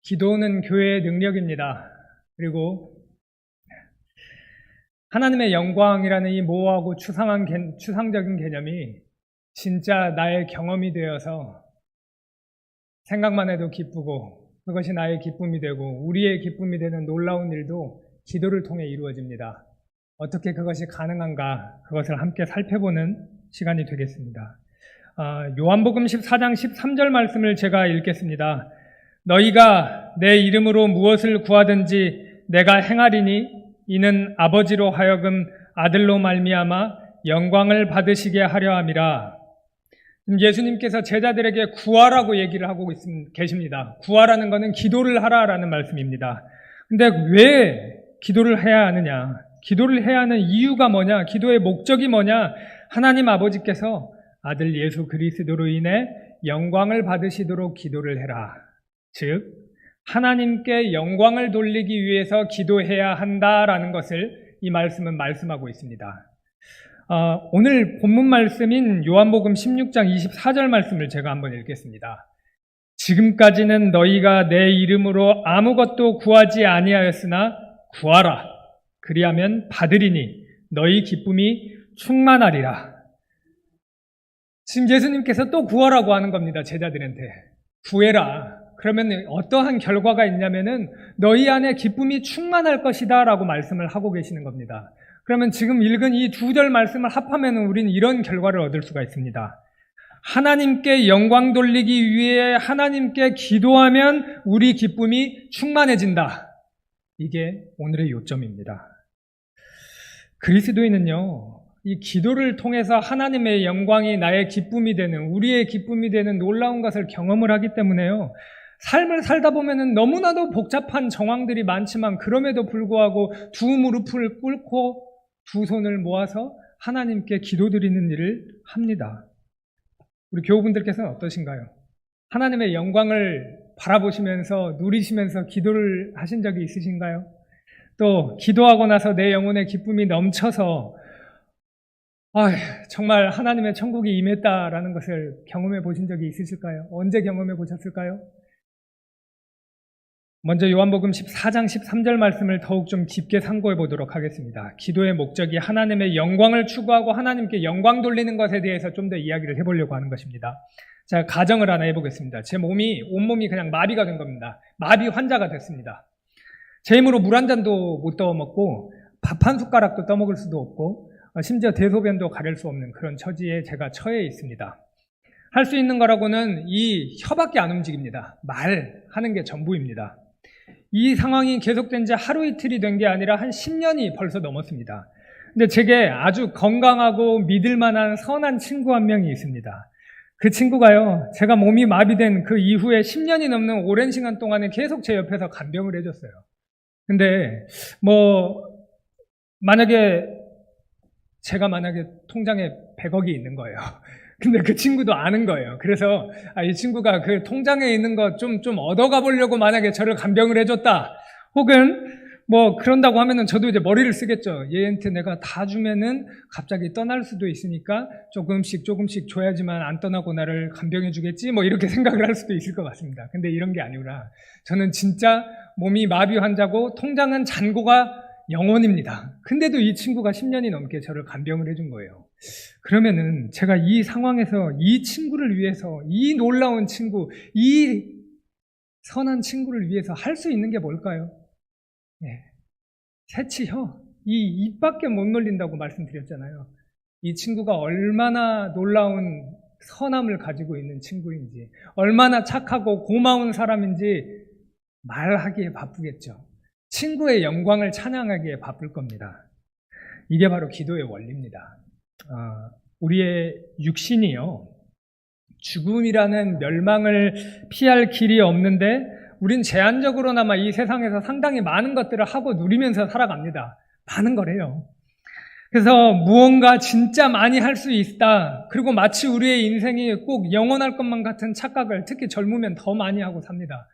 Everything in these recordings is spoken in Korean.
기도는 교회의 능력입니다. 그리고 하나님의 영광이라는 이 모호하고 추상적인 개념이 진짜 나의 경험이 되어서 생각만 해도 기쁘고 그것이 나의 기쁨이 되고 우리의 기쁨이 되는 놀라운 일도 기도를 통해 이루어집니다. 어떻게 그것이 가능한가, 그것을 함께 살펴보는 시간이 되겠습니다. 요한복음 14장 13절 말씀을 제가 읽겠습니다. 너희가 내 이름으로 무엇을 구하든지 내가 행하리니 이는 아버지로 하여금 아들로 말미암아 영광을 받으시게 하려 함이라. 예수님께서 제자들에게 구하라고 얘기를 하고 계십니다. 구하라는 것은 기도를 하라라는 말씀입니다. 근데 왜 기도를 해야 하느냐? 기도를 해야 하는 이유가 뭐냐? 기도의 목적이 뭐냐? 하나님 아버지께서 아들 예수 그리스도로 인해 영광을 받으시도록 기도를 해라. 즉, 하나님께 영광을 돌리기 위해서 기도해야 한다라는 것을 이 말씀은 말씀하고 있습니다. 오늘 본문 말씀인 요한복음 16장 24절 말씀을 제가 한번 읽겠습니다. 지금까지는 너희가 내 이름으로 아무것도 구하지 아니하였으나 구하라. 그리하면 받으리니 너희 기쁨이 충만하리라. 지금 예수님께서 또 구하라고 하는 겁니다. 제자들한테. 구해라. 그러면 어떠한 결과가 있냐면은 너희 안에 기쁨이 충만할 것이다 라고 말씀을 하고 계시는 겁니다. 그러면 지금 읽은 이 두 절 말씀을 합하면 우리는 이런 결과를 얻을 수가 있습니다. 하나님께 영광 돌리기 위해 하나님께 기도하면 우리 기쁨이 충만해진다. 이게 오늘의 요점입니다. 그리스도인은요, 이 기도를 통해서 하나님의 영광이 나의 기쁨이 되는, 우리의 기쁨이 되는 놀라운 것을 경험을 하기 때문에요, 삶을 살다 보면은 너무나도 복잡한 정황들이 많지만 그럼에도 불구하고 두 무릎을 꿇고 두 손을 모아서 하나님께 기도드리는 일을 합니다. 우리 교우분들께서는 어떠신가요? 하나님의 영광을 바라보시면서 누리시면서 기도를 하신 적이 있으신가요? 또 기도하고 나서 내 영혼의 기쁨이 넘쳐서 정말 하나님의 천국이 임했다라는 것을 경험해 보신 적이 있으실까요? 언제 경험해 보셨을까요? 먼저 요한복음 14장 13절 말씀을 더욱 좀 깊게 상고해 보도록 하겠습니다. 기도의 목적이 하나님의 영광을 추구하고 하나님께 영광 돌리는 것에 대해서 좀 더 이야기를 해보려고 하는 것입니다. 자, 가정을 하나 해보겠습니다. 제 온몸이 그냥 마비가 된 겁니다. 마비 환자가 됐습니다. 제 힘으로 물 한 잔도 못 떠먹고 밥 한 숟가락도 떠먹을 수도 없고 심지어 대소변도 가릴 수 없는 그런 처지에 제가 처해 있습니다. 할 수 있는 거라고는 이 혀밖에 안 움직입니다. 말하는 게 전부입니다. 이 상황이 계속된 지 하루 이틀이 된 게 아니라 한 10년이 벌써 넘었습니다. 근데 제게 아주 건강하고 믿을 만한 선한 친구 한 명이 있습니다. 그 친구가요, 제가 몸이 마비된 그 이후에 10년이 넘는 오랜 시간 동안에 계속 제 옆에서 간병을 해줬어요. 근데 제가 만약에 통장에 100억이 있는 거예요. 근데 그 친구도 아는 거예요. 그래서 이 친구가 그 통장에 있는 거 좀 얻어가 보려고 만약에 저를 간병을 해줬다. 혹은 그런다고 하면은 저도 이제 머리를 쓰겠죠. 얘한테 내가 다 주면은 갑자기 떠날 수도 있으니까 조금씩 줘야지만 안 떠나고 나를 간병해 주겠지. 이렇게 생각을 할 수도 있을 것 같습니다. 근데 이런 게 아니구나. 저는 진짜 몸이 마비 환자고 통장은 잔고가 영원입니다. 근데도 이 친구가 10년이 넘게 저를 간병을 해준 거예요. 그러면은 제가 이 상황에서 이 친구를 위해서, 이 놀라운 친구, 이 선한 친구를 위해서 할 수 있는 게 뭘까요? 새치 혀, 이 입밖에 못 놀린다고 말씀드렸잖아요. 이 친구가 얼마나 놀라운 선함을 가지고 있는 친구인지, 얼마나 착하고 고마운 사람인지 말하기에 바쁘겠죠. 친구의 영광을 찬양하기에 바쁠 겁니다. 이게 바로 기도의 원리입니다. 우리의 육신이요, 죽음이라는 멸망을 피할 길이 없는데 우린 제한적으로나마 이 세상에서 상당히 많은 것들을 하고 누리면서 살아갑니다. 많은 거래요. 그래서 무언가 진짜 많이 할 수 있다. 그리고 마치 우리의 인생이 꼭 영원할 것만 같은 착각을 특히 젊으면 더 많이 하고 삽니다.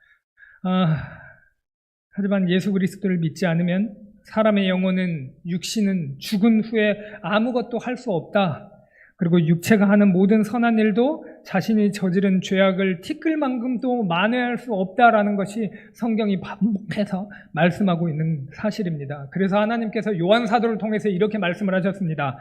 하지만 예수 그리스도를 믿지 않으면 사람의 영혼은, 육신은 죽은 후에 아무것도 할 수 없다. 그리고 육체가 하는 모든 선한 일도 자신이 저지른 죄악을 티끌만큼도 만회할 수 없다라는 것이 성경이 반복해서 말씀하고 있는 사실입니다. 그래서 하나님께서 요한 사도를 통해서 이렇게 말씀을 하셨습니다.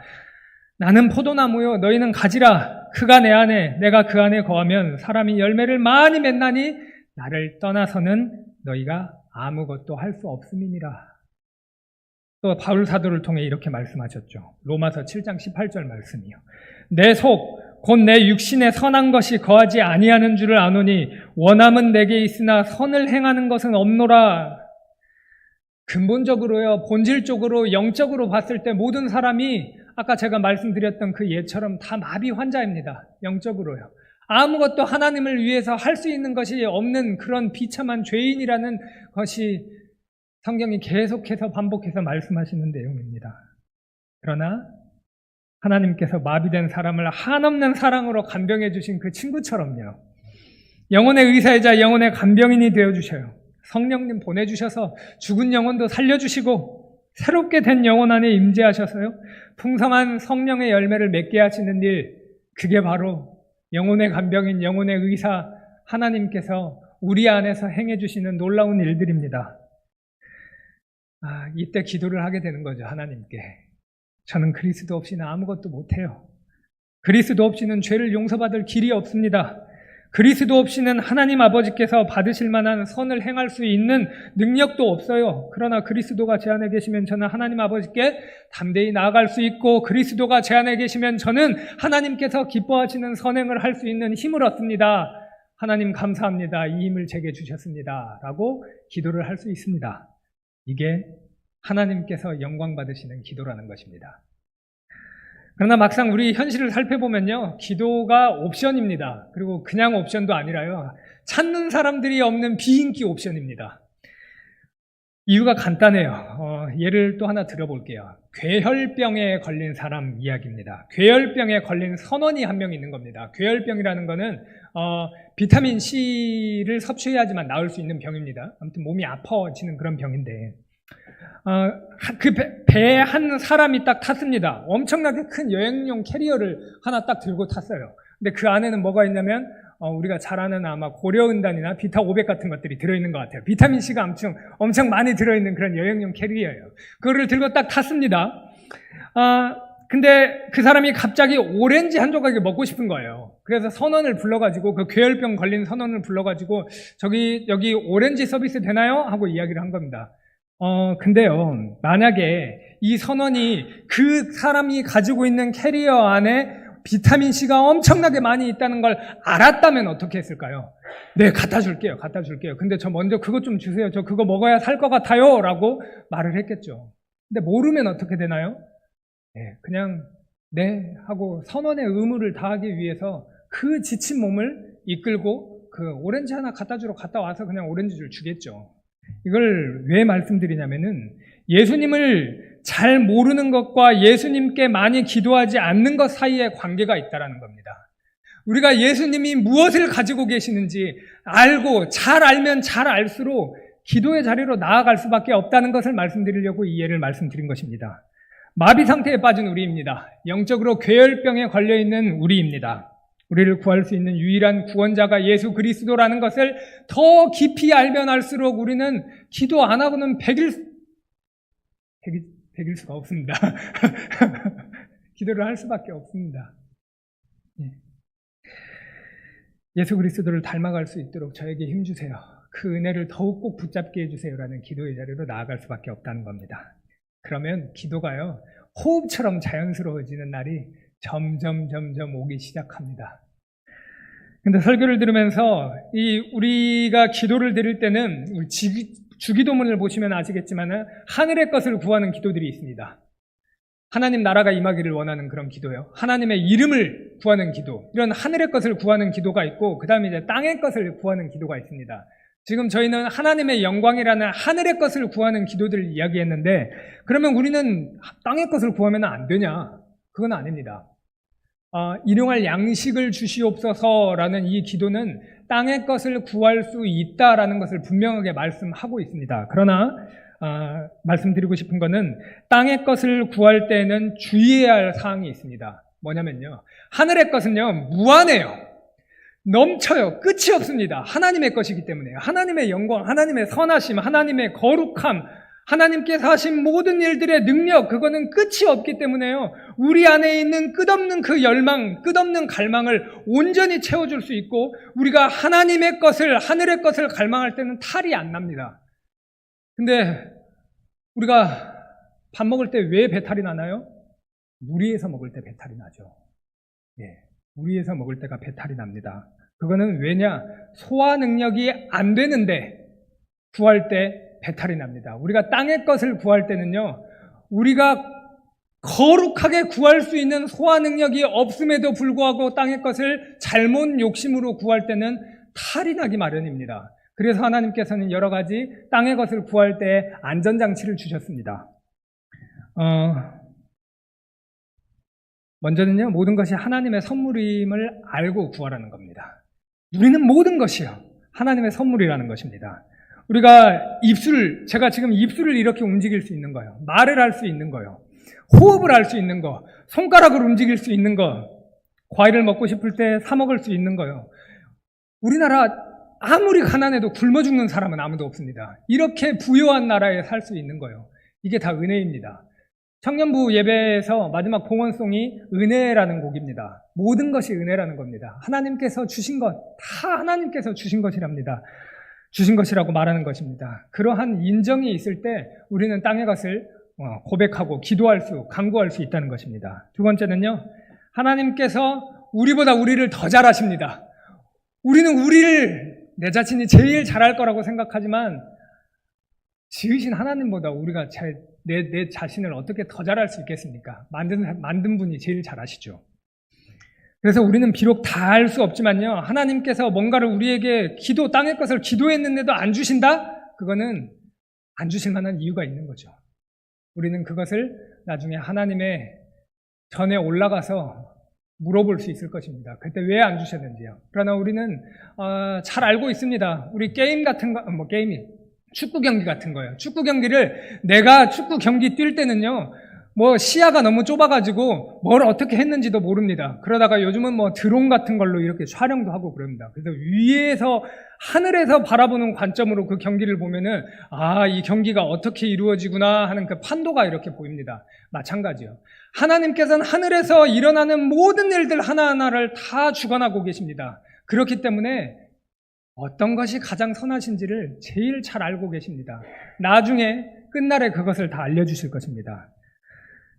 나는 포도나무요 너희는 가지라. 그가 내 안에 내가 그 안에 거하면 사람이 열매를 많이 맺나니 나를 떠나서는 너희가 아무것도 할 수 없음이니라. 또 바울 사도를 통해 이렇게 말씀하셨죠. 로마서 7장 18절 말씀이요. 내 속, 곧 내 육신에 선한 것이 거하지 아니하는 줄을 아노니 원함은 내게 있으나 선을 행하는 것은 없노라. 근본적으로요, 본질적으로, 영적으로 봤을 때 모든 사람이 아까 제가 말씀드렸던 그 예처럼 다 마비 환자입니다. 영적으로요. 아무것도 하나님을 위해서 할 수 있는 것이 없는 그런 비참한 죄인이라는 것이 성경이 계속해서 반복해서 말씀하시는 내용입니다. 그러나 하나님께서 마비된 사람을 한없는 사랑으로 간병해 주신 그 친구처럼요. 영혼의 의사이자 영혼의 간병인이 되어주셔요. 성령님 보내주셔서 죽은 영혼도 살려주시고 새롭게 된 영혼 안에 임재하셔서요. 풍성한 성령의 열매를 맺게 하시는 일, 그게 바로 영혼의 간병인, 영혼의 의사 하나님께서 우리 안에서 행해 주시는 놀라운 일들입니다. 이때 기도를 하게 되는 거죠. 하나님께. 저는 그리스도 없이는 아무것도 못해요. 그리스도 없이는 죄를 용서받을 길이 없습니다. 그리스도 없이는 하나님 아버지께서 받으실 만한 선을 행할 수 있는 능력도 없어요. 그러나 그리스도가 제 안에 계시면 저는 하나님 아버지께 담대히 나아갈 수 있고, 그리스도가 제 안에 계시면 저는 하나님께서 기뻐하시는 선행을 할 수 있는 힘을 얻습니다. 하나님 감사합니다. 이 힘을 제게 주셨습니다. 라고 기도를 할 수 있습니다. 이게 하나님께서 영광 받으시는 기도라는 것입니다. 그러나 막상 우리 현실을 살펴보면요, 기도가 옵션입니다. 그리고 그냥 옵션도 아니라요, 찾는 사람들이 없는 비인기 옵션입니다. 이유가 간단해요. 예를 또 하나 들어볼게요. 괴혈병에 걸린 사람 이야기입니다. 괴혈병에 걸린 선원이 한 명 있는 겁니다. 괴혈병이라는 거는 비타민 C를 섭취해야지만 나을 수 있는 병입니다. 아무튼 몸이 아파지는 그런 병인데, 그 배에 한 사람이 딱 탔습니다. 엄청나게 큰 여행용 캐리어를 하나 딱 들고 탔어요. 근데 그 안에는 뭐가 있냐면 우리가 잘 아는 아마 고려은단이나 비타 500 같은 것들이 들어있는 것 같아요. 비타민C가 엄청 많이 들어있는 그런 여행용 캐리어예요. 그거를 들고 딱 탔습니다. 근데 그 사람이 갑자기 오렌지 한 조각이 먹고 싶은 거예요. 그래서 선원을 불러가지고, 그 괴혈병 걸린 선원을 불러가지고 여기 오렌지 서비스 되나요? 하고 이야기를 한 겁니다. 근데요, 만약에 이 선원이 그 사람이 가지고 있는 캐리어 안에 비타민C가 엄청나게 많이 있다는 걸 알았다면 어떻게 했을까요? 네, 갖다 줄게요. 근데 저 먼저 그것 좀 주세요. 저 그거 먹어야 살 것 같아요. 라고 말을 했겠죠. 근데 모르면 어떻게 되나요? 네, 그냥 네 하고 선원의 의무를 다하기 위해서 그 지친 몸을 이끌고 그 오렌지 하나 갖다 주러 갔다 와서 그냥 오렌지를 주겠죠. 이걸 왜 말씀드리냐면은, 예수님을 잘 모르는 것과 예수님께 많이 기도하지 않는 것 사이에 관계가 있다는 겁니다. 우리가 예수님이 무엇을 가지고 계시는지 알고, 잘 알면 잘 알수록 기도의 자리로 나아갈 수밖에 없다는 것을 말씀드리려고 이 예를 말씀드린 것입니다. 마비 상태에 빠진 우리입니다. 영적으로 괴혈병에 걸려있는 우리입니다. 우리를 구할 수 있는 유일한 구원자가 예수 그리스도라는 것을 더 깊이 알면 알수록 우리는 기도 안 하고는 100일 수가 없습니다. 기도를 할 수밖에 없습니다. 예수 그리스도를 닮아갈 수 있도록 저에게 힘주세요. 그 은혜를 더욱 꼭 붙잡게 해주세요라는 기도의 자리로 나아갈 수밖에 없다는 겁니다. 그러면 기도가요, 호흡처럼 자연스러워지는 날이 점점 오기 시작합니다. 근데 설교를 들으면서 우리가 기도를 드릴 때는 주기도문을 보시면 아시겠지만 하늘의 것을 구하는 기도들이 있습니다. 하나님 나라가 임하기를 원하는 그런 기도요. 하나님의 이름을 구하는 기도, 이런 하늘의 것을 구하는 기도가 있고, 그 다음에 이제 땅의 것을 구하는 기도가 있습니다. 지금 저희는 하나님의 영광이라는 하늘의 것을 구하는 기도들을 이야기했는데, 그러면 우리는 땅의 것을 구하면 안 되냐? 그건 아닙니다. 일용할 양식을 주시옵소서라는 이 기도는 땅의 것을 구할 수 있다라는 것을 분명하게 말씀하고 있습니다. 그러나 말씀드리고 싶은 것은 땅의 것을 구할 때는 주의해야 할 사항이 있습니다. 뭐냐면요. 하늘의 것은요, 무한해요. 넘쳐요. 끝이 없습니다. 하나님의 것이기 때문에요. 하나님의 영광, 하나님의 선하심, 하나님의 거룩함, 하나님께서 하신 모든 일들의 능력, 그거는 끝이 없기 때문에요. 우리 안에 있는 끝없는 그 열망, 끝없는 갈망을 온전히 채워줄 수 있고, 우리가 하나님의 것을, 하늘의 것을 갈망할 때는 탈이 안 납니다. 근데 우리가 밥 먹을 때 왜 배탈이 나나요? 무리해서 먹을 때 배탈이 나죠. 예, 무리해서 먹을 때가 배탈이 납니다. 그거는 왜냐? 소화 능력이 안 되는데 구할 때 배탈이 납니다. 우리가 땅의 것을 구할 때는요, 우리가 거룩하게 구할 수 있는 소화 능력이 없음에도 불구하고 땅의 것을 잘못 욕심으로 구할 때는 탈이 나기 마련입니다. 그래서 하나님께서는 여러 가지 땅의 것을 구할 때 안전장치를 주셨습니다. 먼저는요, 모든 것이 하나님의 선물임을 알고 구하라는 겁니다. 우리는 모든 것이요, 하나님의 선물이라는 것입니다. 우리가 제가 지금 입술을 이렇게 움직일 수 있는 거예요. 말을 할 수 있는 거예요. 호흡을 할 수 있는 거, 손가락을 움직일 수 있는 거, 과일을 먹고 싶을 때 사 먹을 수 있는 거예요. 우리나라 아무리 가난해도 굶어 죽는 사람은 아무도 없습니다. 이렇게 부유한 나라에 살 수 있는 거예요. 이게 다 은혜입니다. 청년부 예배에서 마지막 봉헌송이 은혜라는 곡입니다. 모든 것이 은혜라는 겁니다. 하나님께서 주신 것, 다 하나님께서 주신 것이랍니다. 주신 것이라고 말하는 것입니다. 그러한 인정이 있을 때 우리는 땅의 것을 고백하고 간구할 수 있다는 것입니다. 두 번째는요, 하나님께서 우리보다 우리를 더 잘하십니다. 우리는 내 자신이 제일 잘할 거라고 생각하지만 지으신 하나님보다 우리가 내 자신을 어떻게 더 잘할 수 있겠습니까? 만든 분이 제일 잘하시죠. 그래서 우리는 비록 다 알 수 없지만요, 하나님께서 뭔가를 우리에게 땅의 것을 기도했는데도 안 주신다? 그거는 안 주실 만한 이유가 있는 거죠. 우리는 그것을 나중에 하나님의 전에 올라가서 물어볼 수 있을 것입니다. 그때 왜 안 주셨는지요. 그러나 우리는 잘 알고 있습니다. 우리 게임 같은 거, 축구 경기 같은 거예요. 축구 경기를 내가 축구 경기 뛸 때는요, 시야가 너무 좁아가지고 뭘 어떻게 했는지도 모릅니다. 그러다가 요즘은 드론 같은 걸로 이렇게 촬영도 하고 그럽니다. 그래서 하늘에서 바라보는 관점으로 그 경기를 보면은, 이 경기가 어떻게 이루어지구나 하는 그 판도가 이렇게 보입니다. 마찬가지요. 하나님께서는 하늘에서 일어나는 모든 일들 하나하나를 다 주관하고 계십니다. 그렇기 때문에 어떤 것이 가장 선하신지를 제일 잘 알고 계십니다. 나중에 끝날에 그것을 다 알려주실 것입니다.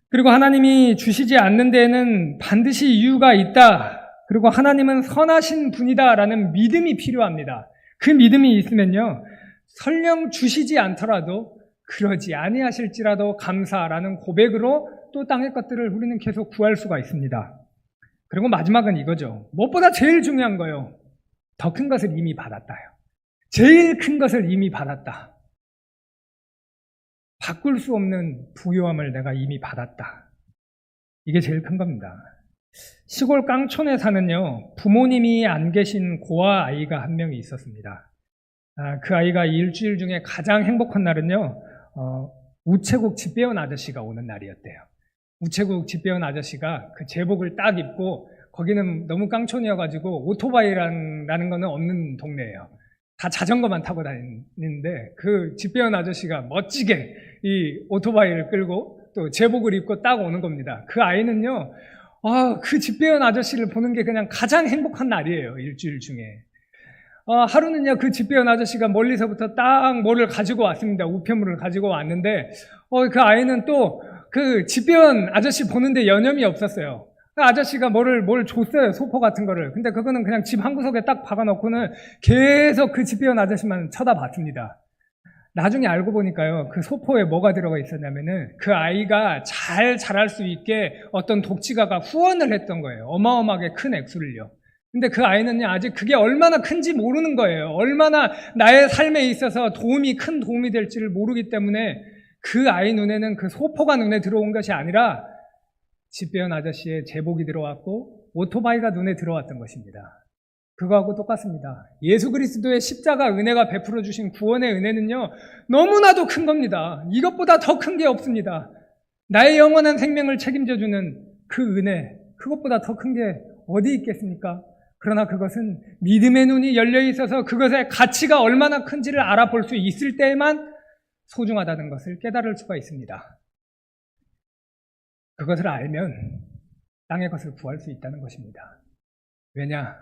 그리고 하나님이 주시지 않는 데에는 반드시 이유가 있다. 그리고 하나님은 선하신 분이다라는 믿음이 필요합니다. 그 믿음이 있으면요, 설령 주시지 않더라도 그러지 아니하실지라도 감사라는 고백으로 또 땅의 것들을 우리는 계속 구할 수가 있습니다. 그리고 마지막은 이거죠. 무엇보다 제일 중요한 거예요. 더 큰 것을 이미 받았다요. 제일 큰 것을 이미 받았다. 바꿀 수 없는 부요함을 내가 이미 받았다. 이게 제일 큰 겁니다. 시골 깡촌에 사는요, 부모님이 안 계신 고아 아이가 한 명이 있었습니다. 그 아이가 일주일 중에 가장 행복한 날은요, 우체국 집 배운 아저씨가 오는 날이었대요. 우체국 집 배운 아저씨가 그 제복을 딱 입고, 거기는 너무 깡촌이어가지고 오토바이라는 거는 없는 동네예요. 다 자전거만 타고 다니는데 그 집 배운 아저씨가 멋지게 이 오토바이를 끌고 또 제복을 입고 딱 오는 겁니다. 그 아이는요, 그 집 배운 아저씨를 보는 게 그냥 가장 행복한 날이에요, 일주일 중에. 하루는요, 그 집 배운 아저씨가 멀리서부터 딱 뭐를 가지고 왔습니다. 우편물을 가지고 왔는데, 그 아이는 또 그 집 배운 아저씨 보는데 여념이 없었어요. 그 아저씨가 뭘 줬어요, 소포 같은 거를. 근데 그거는 그냥 집 한 구석에 딱 박아놓고는 계속 그 집 배운 아저씨만 쳐다봤습니다. 나중에 알고 보니까요, 그 소포에 뭐가 들어가 있었냐면은 그 아이가 잘 자랄 수 있게 어떤 독지가가 후원을 했던 거예요. 어마어마하게 큰 액수를요. 근데 그 아이는요, 아직 그게 얼마나 큰지 모르는 거예요. 얼마나 나의 삶에 있어서 큰 도움이 될지를 모르기 때문에 그 아이 눈에는 그 소포가 눈에 들어온 것이 아니라 집 배운 아저씨의 제복이 들어왔고 오토바이가 눈에 들어왔던 것입니다. 그거하고 똑같습니다. 예수 그리스도의 십자가 은혜가 베풀어 주신 구원의 은혜는요, 너무나도 큰 겁니다. 이것보다 더 큰 게 없습니다. 나의 영원한 생명을 책임져 주는 그 은혜, 그것보다 더 큰 게 어디 있겠습니까? 그러나 그것은 믿음의 눈이 열려 있어서 그것의 가치가 얼마나 큰지를 알아볼 수 있을 때에만 소중하다는 것을 깨달을 수가 있습니다. 그것을 알면 땅의 것을 구할 수 있다는 것입니다. 왜냐?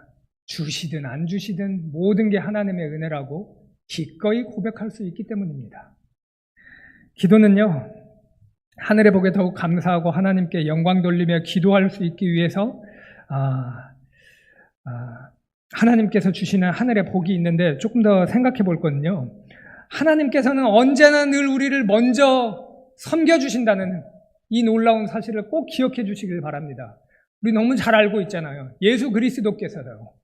주시든 안 주시든 모든 게 하나님의 은혜라고 기꺼이 고백할 수 있기 때문입니다. 기도는요, 하늘의 복에 더욱 감사하고 하나님께 영광 돌리며 기도할 수 있기 위해서 하나님께서 주시는 하늘의 복이 있는데 조금 더 생각해 볼 거는요, 하나님께서는 언제나 늘 우리를 먼저 섬겨주신다는 이 놀라운 사실을 꼭 기억해 주시길 바랍니다. 우리 너무 잘 알고 있잖아요. 예수 그리스도께서요,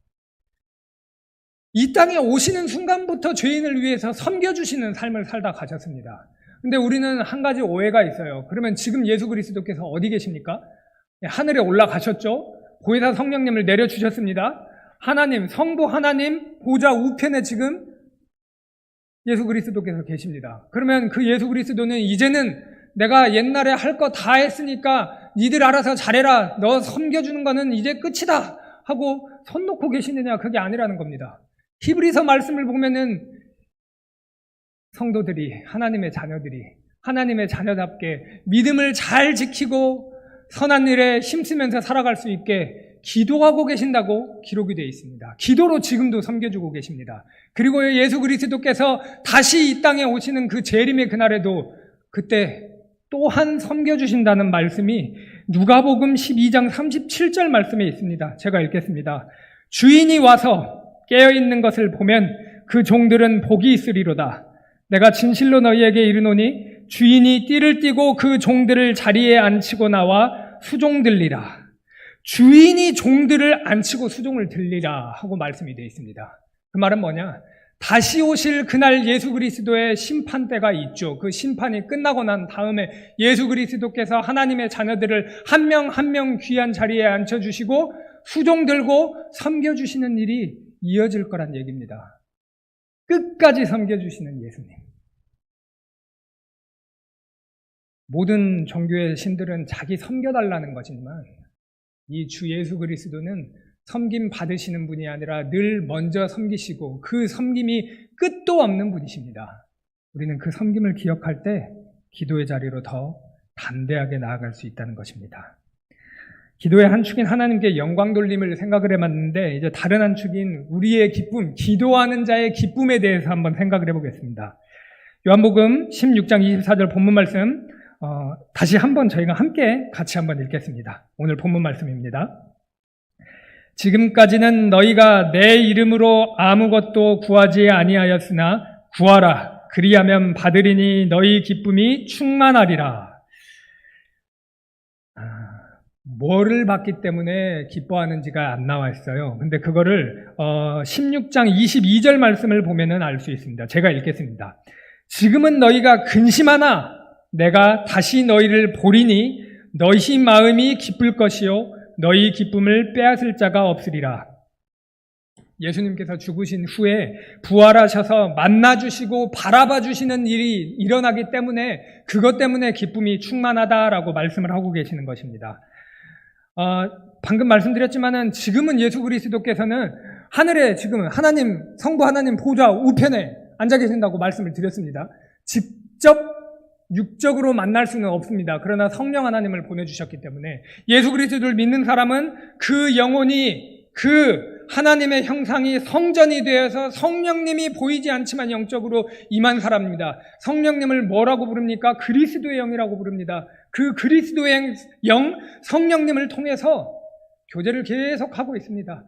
이 땅에 오시는 순간부터 죄인을 위해서 섬겨주시는 삶을 살다 가셨습니다. 근데 우리는 한 가지 오해가 있어요. 그러면 지금 예수 그리스도께서 어디 계십니까? 하늘에 올라가셨죠? 보혜사 성령님을 내려주셨습니다. 하나님, 성부 하나님 보좌 우편에 지금 예수 그리스도께서 계십니다. 그러면 그 예수 그리스도는 이제는 내가 옛날에 할 거 다 했으니까 니들 알아서 잘해라. 너 섬겨주는 거는 이제 끝이다 하고 손 놓고 계시느냐? 그게 아니라는 겁니다. 히브리서 말씀을 보면은 성도들이, 하나님의 자녀들이 하나님의 자녀답게 믿음을 잘 지키고 선한 일에 힘쓰면서 살아갈 수 있게 기도하고 계신다고 기록이 되어 있습니다. 기도로 지금도 섬겨주고 계십니다. 그리고 예수 그리스도께서 다시 이 땅에 오시는 그 재림의 그날에도 그때 또한 섬겨주신다는 말씀이 누가복음 12장 37절 말씀에 있습니다. 제가 읽겠습니다. 주인이 와서 깨어있는 것을 보면 그 종들은 복이 있으리로다. 내가 진실로 너희에게 이르노니 주인이 띠를 띠고 그 종들을 자리에 앉히고 나와 수종 들리라. 주인이 종들을 앉히고 수종을 들리라 하고 말씀이 되어 있습니다. 그 말은 뭐냐? 다시 오실 그날 예수 그리스도의 심판대가 있죠. 그 심판이 끝나고 난 다음에 예수 그리스도께서 하나님의 자녀들을 한 명 한 명 귀한 자리에 앉혀주시고 수종 들고 섬겨주시는 일이 이어질 거란 얘기입니다. 끝까지 섬겨주시는 예수님. 모든 종교의 신들은 자기 섬겨달라는 것이지만 이 주 예수 그리스도는 섬김 받으시는 분이 아니라 늘 먼저 섬기시고 그 섬김이 끝도 없는 분이십니다. 우리는 그 섬김을 기억할 때 기도의 자리로 더 담대하게 나아갈 수 있다는 것입니다. 기도의 한 축인 하나님께 영광 돌림을 생각을 해봤는데 이제 다른 한 축인 우리의 기쁨, 기도하는 자의 기쁨에 대해서 한번 생각을 해보겠습니다. 요한복음 16장 24절 본문 말씀 다시 한번 저희가 함께 같이 한번 읽겠습니다. 오늘 본문 말씀입니다. 지금까지는 너희가 내 이름으로 아무것도 구하지 아니하였으나 구하라. 그리하면 받으리니 너희 기쁨이 충만하리라. 뭐를 받기 때문에 기뻐하는지가 안 나와 있어요. 근데 그거를 16장 22절 말씀을 보면은 알 수 있습니다. 제가 읽겠습니다. 지금은 너희가 근심하나 내가 다시 너희를 보리니 너희 마음이 기쁠 것이요 너희 기쁨을 빼앗을 자가 없으리라. 예수님께서 죽으신 후에 부활하셔서 만나주시고 바라봐주시는 일이 일어나기 때문에 그것 때문에 기쁨이 충만하다라고 말씀을 하고 계시는 것입니다. 방금 말씀드렸지만은 지금은 예수 그리스도께서는 하늘에 지금 하나님, 성부 하나님 보좌 우편에 앉아 계신다고 말씀을 드렸습니다. 직접 육적으로 만날 수는 없습니다. 그러나 성령 하나님을 보내주셨기 때문에 예수 그리스도를 믿는 사람은 그 영혼이 그 하나님의 형상이 성전이 되어서 성령님이 보이지 않지만 영적으로 임한 사람입니다. 성령님을 뭐라고 부릅니까? 그리스도의 영이라고 부릅니다. 그 그리스도의 영, 성령님을 통해서 교제를 계속하고 있습니다.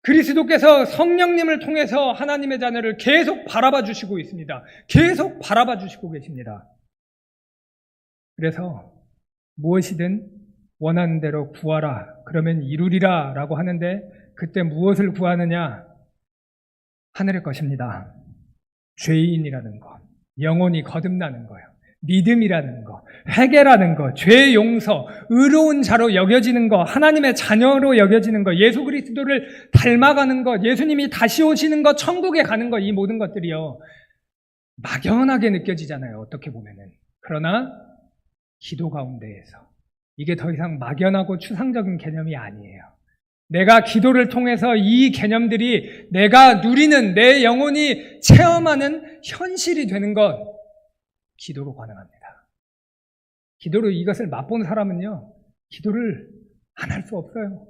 그리스도께서 성령님을 통해서 하나님의 자녀를 계속 바라봐 주시고 있습니다. 계속 바라봐 주시고 계십니다. 그래서 무엇이든 원하는 대로 구하라. 그러면 이루리라 라고 하는데 그때 무엇을 구하느냐? 하늘의 것입니다. 죄인이라는 것, 영혼이 거듭나는 거예요. 믿음이라는 것, 회개라는 것, 죄 용서, 의로운 자로 여겨지는 것, 하나님의 자녀로 여겨지는 것, 예수 그리스도를 닮아가는 것, 예수님이 다시 오시는 것, 천국에 가는 것, 이 모든 것들이요 막연하게 느껴지잖아요. 어떻게 보면은. 그러나 기도 가운데에서 이게 더 이상 막연하고 추상적인 개념이 아니에요. 내가 기도를 통해서 이 개념들이 내가 누리는, 내 영혼이 체험하는 현실이 되는 것, 기도로 가능합니다. 기도로 이것을 맛본 사람은요, 기도를 안 할 수 없어요.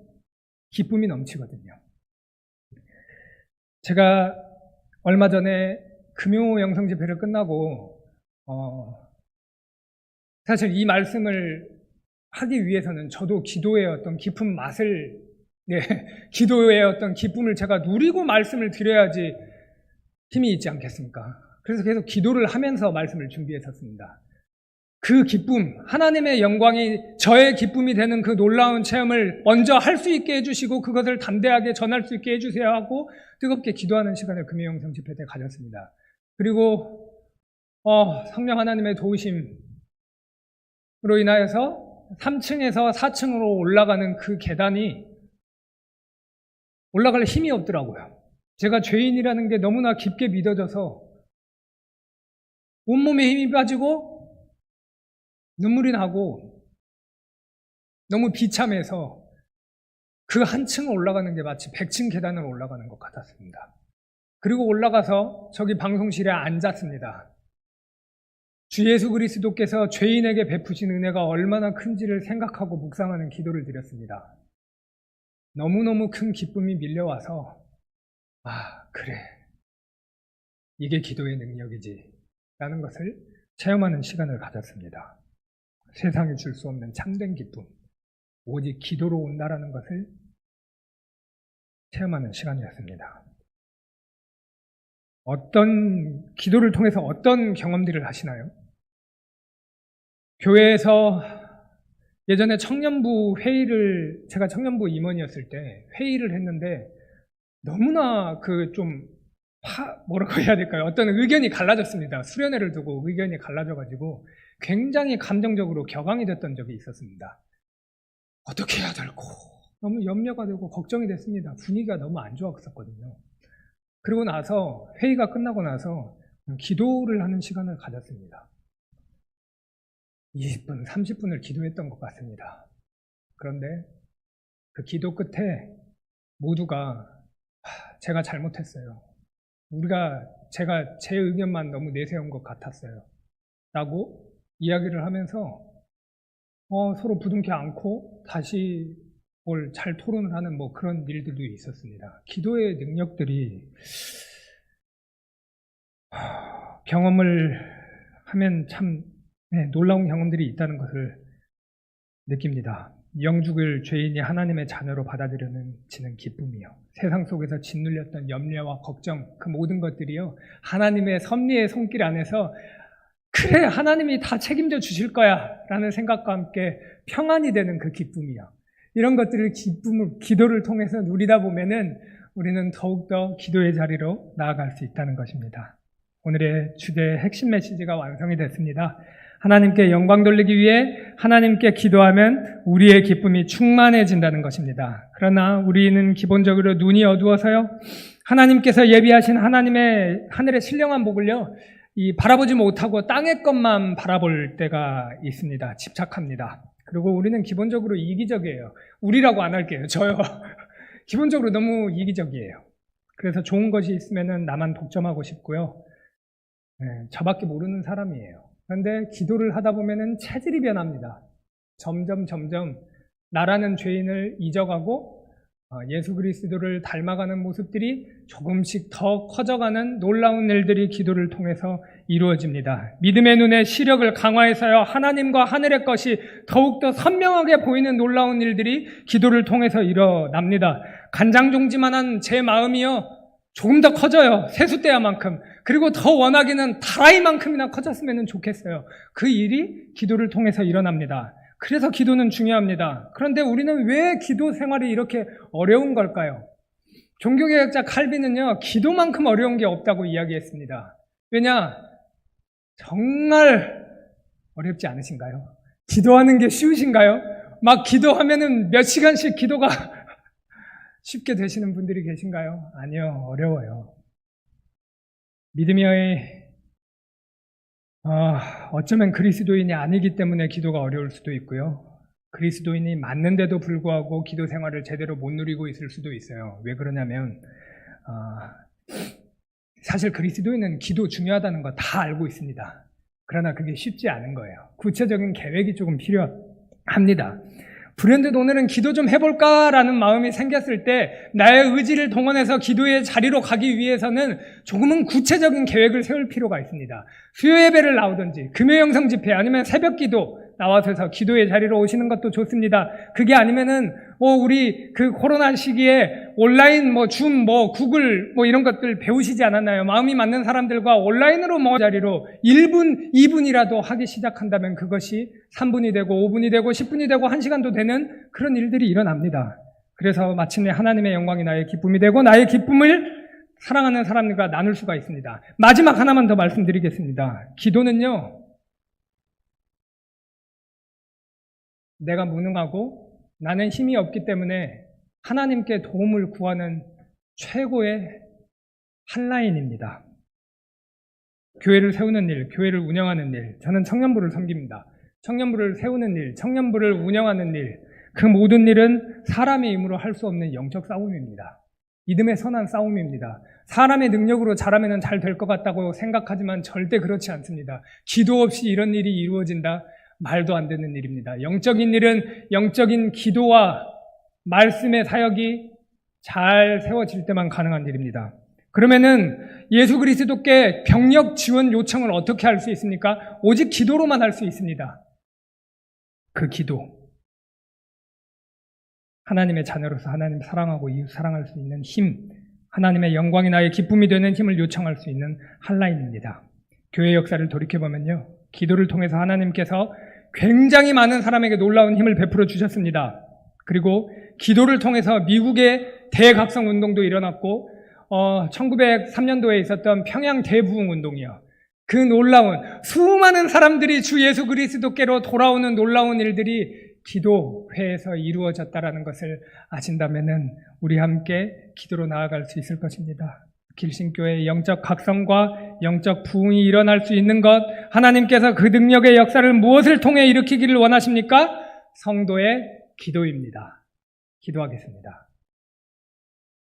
기쁨이 넘치거든요. 제가 얼마 전에 금요 영성 집회를 끝나고 사실 이 말씀을 하기 위해서는 저도 기도의 어떤 깊은 맛을, 기도의 어떤 기쁨을 제가 누리고 말씀을 드려야지 힘이 있지 않겠습니까? 그래서 계속 기도를 하면서 말씀을 준비했었습니다. 그 기쁨, 하나님의 영광이 저의 기쁨이 되는 그 놀라운 체험을 먼저 할 수 있게 해주시고 그것을 담대하게 전할 수 있게 해주세요 하고 뜨겁게 기도하는 시간을 금요 영성 집회 때 가졌습니다. 그리고 성령 하나님의 도우심으로 인하여서 3층에서 4층으로 올라가는 그 계단이 올라갈 힘이 없더라고요. 제가 죄인이라는 게 너무나 깊게 믿어져서 온몸에 힘이 빠지고 눈물이 나고 너무 비참해서 그 한 층을 올라가는 게 마치 100층 계단을 올라가는 것 같았습니다. 그리고 올라가서 저기 방송실에 앉았습니다. 주 예수 그리스도께서 죄인에게 베푸신 은혜가 얼마나 큰지를 생각하고 묵상하는 기도를 드렸습니다. 너무너무 큰 기쁨이 밀려와서 그래, 이게 기도의 능력이지 라는 것을 체험하는 시간을 가졌습니다. 세상에 줄 수 없는 참된 기쁨, 오직 기도로 온다라는 것을 체험하는 시간이었습니다. 기도를 통해서 어떤 경험들을 하시나요? 교회에서 예전에 청년부 회의를, 제가 청년부 임원이었을 때 회의를 했는데 너무나 뭐라고 해야 될까요? 어떤 의견이 갈라졌습니다. 수련회를 두고 의견이 갈라져가지고 굉장히 감정적으로 격앙이 됐던 적이 있었습니다. 어떻게 해야 될고 너무 염려가 되고 걱정이 됐습니다. 분위기가 너무 안 좋았었거든요. 그리고 나서 회의가 끝나고 나서 기도를 하는 시간을 가졌습니다. 20분, 30분을 기도했던 것 같습니다. 그런데 그 기도 끝에 모두가 제가 잘못했어요. 제가 제 의견만 너무 내세운 것 같았어요. 라고 이야기를 하면서 서로 부둥켜 안고 다시 뭘 잘 토론을 하는 그런 일들도 있었습니다. 기도의 능력들이 경험을 하면 참 놀라운 경험들이 있다는 것을 느낍니다. 영죽을 죄인이 하나님의 자녀로 받아들여지는 기쁨이요. 세상 속에서 짓눌렸던 염려와 걱정, 그 모든 것들이요, 하나님의 섭리의 손길 안에서 그래, 하나님이 다 책임져 주실 거야 라는 생각과 함께 평안이 되는 그 기쁨이요. 이런 것들을 기도를 통해서 누리다 보면은 우리는 더욱더 기도의 자리로 나아갈 수 있다는 것입니다. 오늘의 주제의 핵심 메시지가 완성이 됐습니다. 하나님께 영광 돌리기 위해 하나님께 기도하면 우리의 기쁨이 충만해진다는 것입니다. 그러나 우리는 기본적으로 눈이 어두워서요, 하나님께서 예비하신 하나님의 하늘의 신령한 복을요, 바라보지 못하고 땅의 것만 바라볼 때가 있습니다. 집착합니다. 그리고 우리는 기본적으로 이기적이에요. 우리라고 안 할게요. 저요. 기본적으로 너무 이기적이에요. 그래서 좋은 것이 있으면 나만 독점하고 싶고요. 저밖에 모르는 사람이에요. 그런데 기도를 하다 보면은 체질이 변합니다. 점점 나라는 죄인을 잊어가고 예수 그리스도를 닮아가는 모습들이 조금씩 더 커져가는 놀라운 일들이 기도를 통해서 이루어집니다. 믿음의 눈에 시력을 강화해서요, 하나님과 하늘의 것이 더욱더 선명하게 보이는 놀라운 일들이 기도를 통해서 일어납니다. 간장종지만한 제 마음이요, 조금 더 커져요. 세숫대야만큼. 그리고 더 원하기는 다라이만큼이나 커졌으면 좋겠어요. 그 일이 기도를 통해서 일어납니다. 그래서 기도는 중요합니다. 그런데 우리는 왜 기도 생활이 이렇게 어려운 걸까요? 종교개혁자 칼빈은요, 기도만큼 어려운 게 없다고 이야기했습니다. 왜냐? 정말 어렵지 않으신가요? 기도하는 게 쉬우신가요? 막 기도하면은 몇 시간씩 기도가 쉽게 되시는 분들이 계신가요? 아니요, 어려워요. 믿음의 어쩌면 그리스도인이 아니기 때문에 기도가 어려울 수도 있고요. 그리스도인이 맞는데도 불구하고 기도 생활을 제대로 못 누리고 있을 수도 있어요. 왜 그러냐면 사실 그리스도인은 기도 중요하다는 거 다 알고 있습니다. 그러나 그게 쉽지 않은 거예요. 구체적인 계획이 조금 필요합니다. 불현듯 오늘은 기도 좀 해볼까라는 마음이 생겼을 때 나의 의지를 동원해서 기도의 자리로 가기 위해서는 조금은 구체적인 계획을 세울 필요가 있습니다. 수요 예배를 나오든지 금요 영성 집회 아니면 새벽 기도 나와서 기도의 자리로 오시는 것도 좋습니다. 그게 아니면은 우리 그 코로나 시기에 온라인 줌 구글 이런 것들 배우시지 않았나요? 마음이 맞는 사람들과 온라인으로 자리로 1분, 2분이라도 하기 시작한다면 그것이 3분이 되고 5분이 되고 10분이 되고 1시간도 되는 그런 일들이 일어납니다. 그래서 마침내 하나님의 영광이 나의 기쁨이 되고 나의 기쁨을 사랑하는 사람들과 나눌 수가 있습니다. 마지막 하나만 더 말씀드리겠습니다. 기도는요, 내가 무능하고 나는 힘이 없기 때문에 하나님께 도움을 구하는 최고의 한라인입니다. 교회를 세우는 일, 교회를 운영하는 일, 저는 청년부를 섬깁니다. 청년부를 세우는 일, 청년부를 운영하는 일, 그 모든 일은 사람의 힘으로 할 수 없는 영적 싸움입니다. 믿음의 선한 싸움입니다. 사람의 능력으로 잘하면 잘 될 것 같다고 생각하지만 절대 그렇지 않습니다. 기도 없이 이런 일이 이루어진다? 말도 안 되는 일입니다. 영적인 일은 영적인 기도와 말씀의 사역이 잘 세워질 때만 가능한 일입니다. 그러면은 예수 그리스도께 병력 지원 요청을 어떻게 할 수 있습니까? 오직 기도로만 할 수 있습니다. 그 기도. 하나님의 자녀로서 하나님 사랑하고 이웃 사랑할 수 있는 힘, 하나님의 영광이 나의 기쁨이 되는 힘을 요청할 수 있는 한라인입니다. 교회 역사를 돌이켜보면요, 기도를 통해서 하나님께서 굉장히 많은 사람에게 놀라운 힘을 베풀어 주셨습니다. 그리고 기도를 통해서 미국의 대각성 운동도 일어났고 1903년도에 있었던 평양 대부흥 운동이요. 그 놀라운 수많은 사람들이 주 예수 그리스도께로 돌아오는 놀라운 일들이 기도회에서 이루어졌다라는 것을 아신다면은 우리 함께 기도로 나아갈 수 있을 것입니다. 길신교회의 영적 각성과 영적 부흥이 일어날 수 있는 것, 하나님께서 그 능력의 역사를 무엇을 통해 일으키기를 원하십니까? 성도의 기도입니다. 기도하겠습니다.